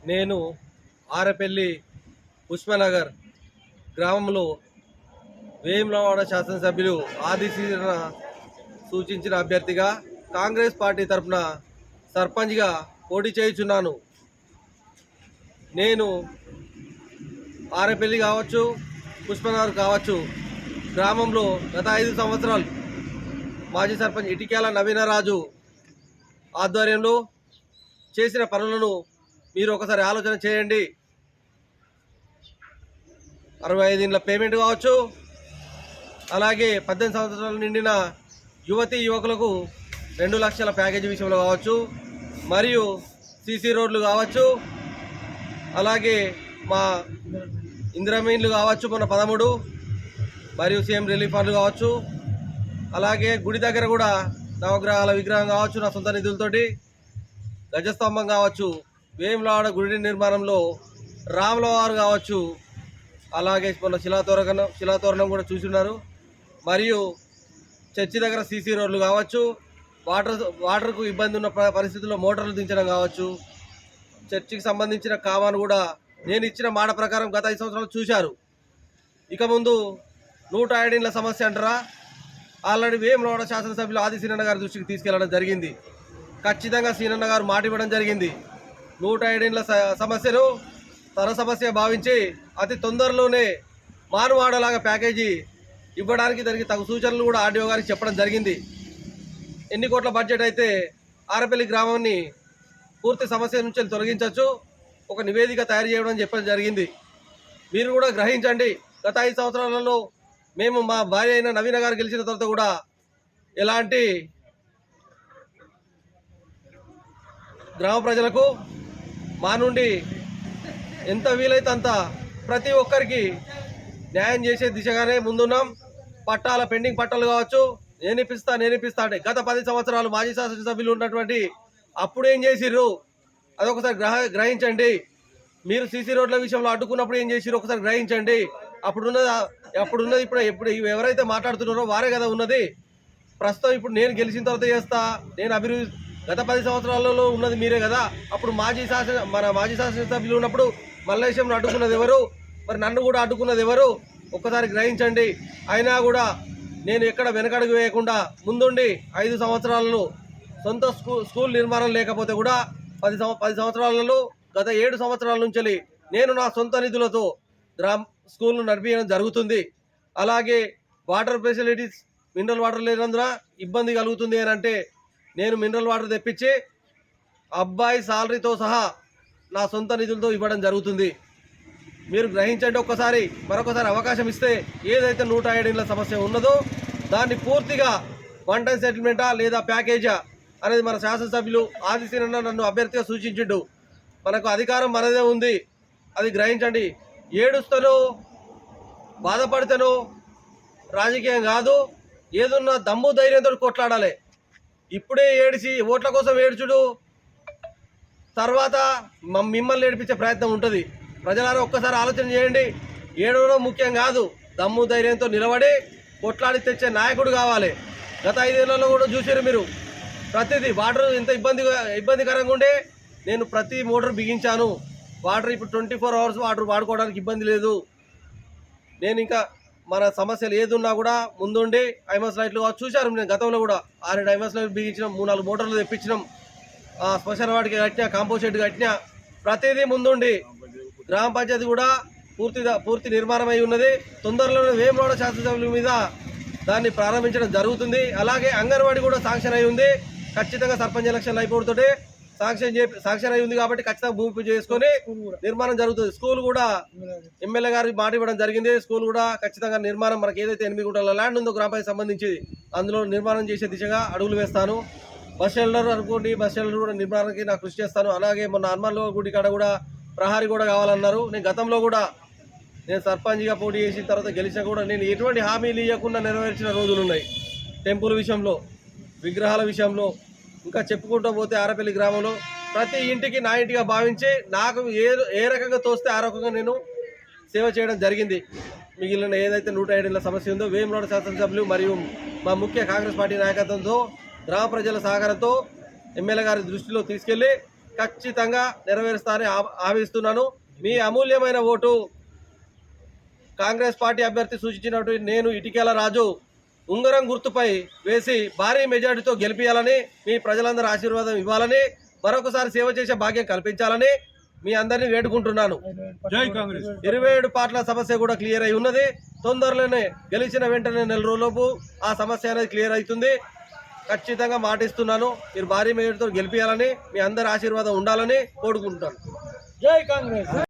నేను ఆరపల్లి పుష్పనగర్ గ్రామంలో వేములవాడ శాసనసభ్యులు ఆదిశీలన సూచించిన అభ్యర్థిగా కాంగ్రెస్ పార్టీ తరఫున సర్పంచ్గా పోటీ చేయుచున్నాను. నేను ఆరపల్లి కావచ్చు, పుష్పనగర్ కావచ్చు, గ్రామంలో గత 5 సంవత్సరాలు మాజీ సర్పంచ్ ఇటికేల నవీనరాజు ఆధ్వర్యంలో చేసిన పనులను మీరు ఒకసారి ఆలోచన చేయండి. 65 ఇండ్ల పేమెంట్ కావచ్చు, అలాగే 18 సంవత్సరాలు నిండిన యువతీ యువకులకు 2 లక్షల ప్యాకేజీ విషయంలో కావచ్చు, మరియు సీసీ రోడ్లు కావచ్చు, అలాగే మా ఇందిరామీన్లు కావచ్చు మన 13, మరియు సీఎం రిలీఫ్ ఫండ్లు కావచ్చు, అలాగే గుడి దగ్గర కూడా నవగ్రహాల విగ్రహం కావచ్చు నా సొంత నిధులతోటి, గజస్తంభం కావచ్చు, వేములవాడ గుడి నిర్మాణంలో రాములవారు కావచ్చు, అలాగే మన శిలాతోరణం కూడా చూస్తున్నారు, మరియు చర్చి దగ్గర సీసీ రోడ్లు కావచ్చు, వాటర్కు ఇబ్బంది ఉన్న పరిస్థితుల్లో మోటార్లు దించడం కావచ్చు, చర్చికి సంబంధించిన కామాను కూడా నేను ఇచ్చిన మాట ప్రకారం గత 5 సంవత్సరాలు చూశారు. ఇక ముందు 107 ఇండ్ల సమస్య అంటారా, ఆల్రెడీ వేములవాడ శాసనసభ్యులు ఆది సీనన్న గారి దృష్టికి తీసుకెళ్లడం జరిగింది. ఖచ్చితంగా సీనన్న గారు మాట ఇవ్వడం జరిగింది. 107 ఇండ్ల సమస్యను తన సమస్య భావించి అతి తొందరలోనే మానువాడలాగా ప్యాకేజీ ఇవ్వడానికి దానికి తగు సూచనలు కూడా ఆర్డీఓ గారికి చెప్పడం జరిగింది. ఎన్ని కోట్ల బడ్జెట్ అయితే ఆరపల్లి గ్రామాన్ని పూర్తి సమస్య నుంచి తొలగించవచ్చు, ఒక నివేదిక తయారు చేయడం చెప్పడం జరిగింది. మీరు కూడా గ్రహించండి. గత 5 సంవత్సరాలలో మేము మా భార్య అయిన నవీన గారు గెలిచిన తర్వాత కూడా ఎలాంటి గ్రామ ప్రజలకు మా నుండి ఎంత వీలైతే అంత ప్రతి ఒక్కరికి న్యాయం చేసే దిశగానే ముందున్నాం. పెండింగ్ పట్టాలు కావచ్చు, నేను ఇప్పిస్తా అంటే గత 10 సంవత్సరాలు మాజీ శాసనసభ్యులు ఉన్నటువంటి అప్పుడు ఏం చేసిర్రు అదొకసారి గ్రహించండి. మీరు సీసీ రోడ్ల విషయంలో అడ్డుకున్నప్పుడు ఏం చేసిర్రు ఒకసారి గ్రహించండి. అప్పుడున్నది ఇప్పుడు ఎవరైతే మాట్లాడుతున్నారో వారే కదా ఉన్నది. ప్రస్తుతం ఇప్పుడు నేను గెలిచిన తర్వాత చేస్తా, నేను అభివృద్ధి గత 10 సంవత్సరాలలో ఉన్నది మీరే కదా. అప్పుడు మాజీ శాసనసభ్యులు ఉన్నప్పుడు మల్లేశంను అడ్డుకున్నది ఎవరు, మరి నన్ను కూడా అడ్డుకున్నది ఎవరు ఒక్కసారి గ్రహించండి. అయినా కూడా నేను ఎక్కడ వెనకడుగు వేయకుండా ముందుండి 5 సంవత్సరాలలో సొంత స్కూల్ నిర్మాణం లేకపోతే కూడా 10 సంవత్సరాలలో గత 7 సంవత్సరాల నుంచి నేను నా సొంత నిధులతో స్కూల్ను నడిపించడం జరుగుతుంది. అలాగే వాటర్ ఫెసిలిటీస్, మినరల్ వాటర్ లేనందున ఇబ్బంది కలుగుతుంది అని అంటే నేను మినరల్ వాటర్ తెప్పించి అబ్బాయి సాలరీతో సహా నా సొంత నిధులతో ఇవ్వడం జరుగుతుంది. మీరు గ్రహించండి. మరొకసారి అవకాశం ఇస్తే ఏదైతే 107 ఇండ్ల సమస్య ఉన్నదో దాన్ని పూర్తిగా వన్ టైం సెటిల్మెంటా లేదా ప్యాకేజా అనేది మన శాసనసభ్యులు ఆదిశీనన్న నన్ను అభ్యర్థిగా సూచించిండు. మనకు అధికారం మనదే ఉంది, అది గ్రహించండి. ఏడుస్తానో బాధపడితేనో రాజకీయం కాదు, ఏదున్నా దమ్ము ధైర్యంతో కొట్లాడాలి. ఇప్పుడే ఏడిచి ఓట్ల కోసం ఏడ్చుడు తర్వాత మిమ్మల్ని ఏడిపించే ప్రయత్నం ఉంటుంది. ప్రజలారా ఒక్కసారి ఆలోచన చేయండి. ఏడవడం ముఖ్యం కాదు, దమ్ము ధైర్యంతో నిలబడి కొట్లాడి తెచ్చే నాయకుడు కావాలి. గత 5 ఏళ్లలో కూడా చూసారు మీరు. ప్రతిదీ వాటర్ ఎంత ఇబ్బందికరంగా ఉండే నేను ప్రతి మోటార్ బిగించాను. వాటర్ ఇప్పుడు 24 అవర్స్ వాటర్ వాడుకోవడానికి ఇబ్బంది లేదు. నేను ఇంకా మన సమస్యలు ఏది ఉన్నా కూడా ముందుండి ఐమస్ లైట్లు చూశారు. నేను గతంలో కూడా 6 ఐమస్ లైట్లు బిగించినాం, 3-4 మోటార్లు తెప్పించినాం, శ్మశాన వాటికి కట్టినా, కాంపోస్ట్ షెడ్ కట్టినా, ప్రతిదీ ముందుండి గ్రామ పంచాయతీ కూడా పూర్తి నిర్మాణం అయి ఉన్నది. తొందరలోనే వేములవాడ శాసనసభ్యుల మీద దాన్ని ప్రారంభించడం జరుగుతుంది. అలాగే అంగన్వాడీ కూడా శాంక్షన్ అయి ఉంది. ఖచ్చితంగా సర్పంచ్ ఎలక్షన్లు అయిపోతుంటే శాంక్షన్ అయి ఉంది కాబట్టి ఖచ్చితంగా భూమి పూజ చేసుకొని నిర్మాణం జరుగుతుంది. స్కూల్ కూడా ఎమ్మెల్యే గారికి మాట ఇవ్వడం జరిగింది. స్కూల్ కూడా ఖచ్చితంగా నిర్మాణం మనకి ఏదైతే 8 గుంటల ల్యాండ్ ఉందో గ్రామ పంచాయతీ సంబంధించి అందులో నిర్మాణం చేసే దిశగా అడుగులు వేస్తాను. బస్ షెల్టర్ అనుకోండి, బస్ షెల్టర్ కూడా నిర్మాణానికి నాకు కృషి చేస్తాను. అలాగే మొన్న హనుమాన్ల గుడి కాడ కూడా ప్రహారీ కూడా కావాలన్నారు. నేను గతంలో కూడా నేను సర్పంచ్గా పోటీ చేసిన తర్వాత గెలిచినా కూడా నేను ఎటువంటి హామీలు ఇవ్వకుండా నెరవేర్చిన రోజులు ఉన్నాయి. టెంపుల్ విషయంలో, విగ్రహాల విషయంలో, ఇంకా చెప్పుకుంటూ పోతే ఆరపల్లి గ్రామంలో ప్రతి ఇంటికి నా ఇంటిగా భావించి నాకు ఏ రకంగా తోస్తే ఆ రకంగా నేను సేవ చేయడం జరిగింది. మిగిలిన ఏదైతే 107 ఇండ్ల సమస్య ఉందో వేములవాడ శాసనసభ్యులు మరియు మా ముఖ్య కాంగ్రెస్ పార్టీ నాయకత్వంతో గ్రామ ప్రజల సహకారంతో ఎమ్మెల్యే గారి దృష్టిలో తీసుకెళ్లి ఖచ్చితంగా నెరవేరుస్తానని హామీస్తున్నాను. మీ అమూల్యమైన ఓటు కాంగ్రెస్ పార్టీ అభ్యర్థి సూచించినటువంటి నేను ఇటికేల రాజు ఉంగరం గుర్తుపై వేసి భారీ మెజార్టీతో గెలిపించాలని, మీ ప్రజలందరూ ఆశీర్వాదం ఇవ్వాలని, మరొకసారి సేవ చేసే భాగ్యం కల్పించాలని మీ అందరినీ వేడుకుంటున్నాను. జై కాంగ్రెస్. 27 పార్టీల సమస్య కూడా క్లియర్ అయి ఉన్నది. తొందరలోనే గెలిచిన వెంటనే నెల రోజులలోపు ఆ సమస్య అనేది క్లియర్ అవుతుంది. ఖచ్చితంగా మాటిస్తున్నాను. మీరు భారీ మెజార్టీతో గెలిపించాలని, మీ అందరి ఆశీర్వాదం ఉండాలని కోరుకుంటున్నాను. జై కాంగ్రెస్.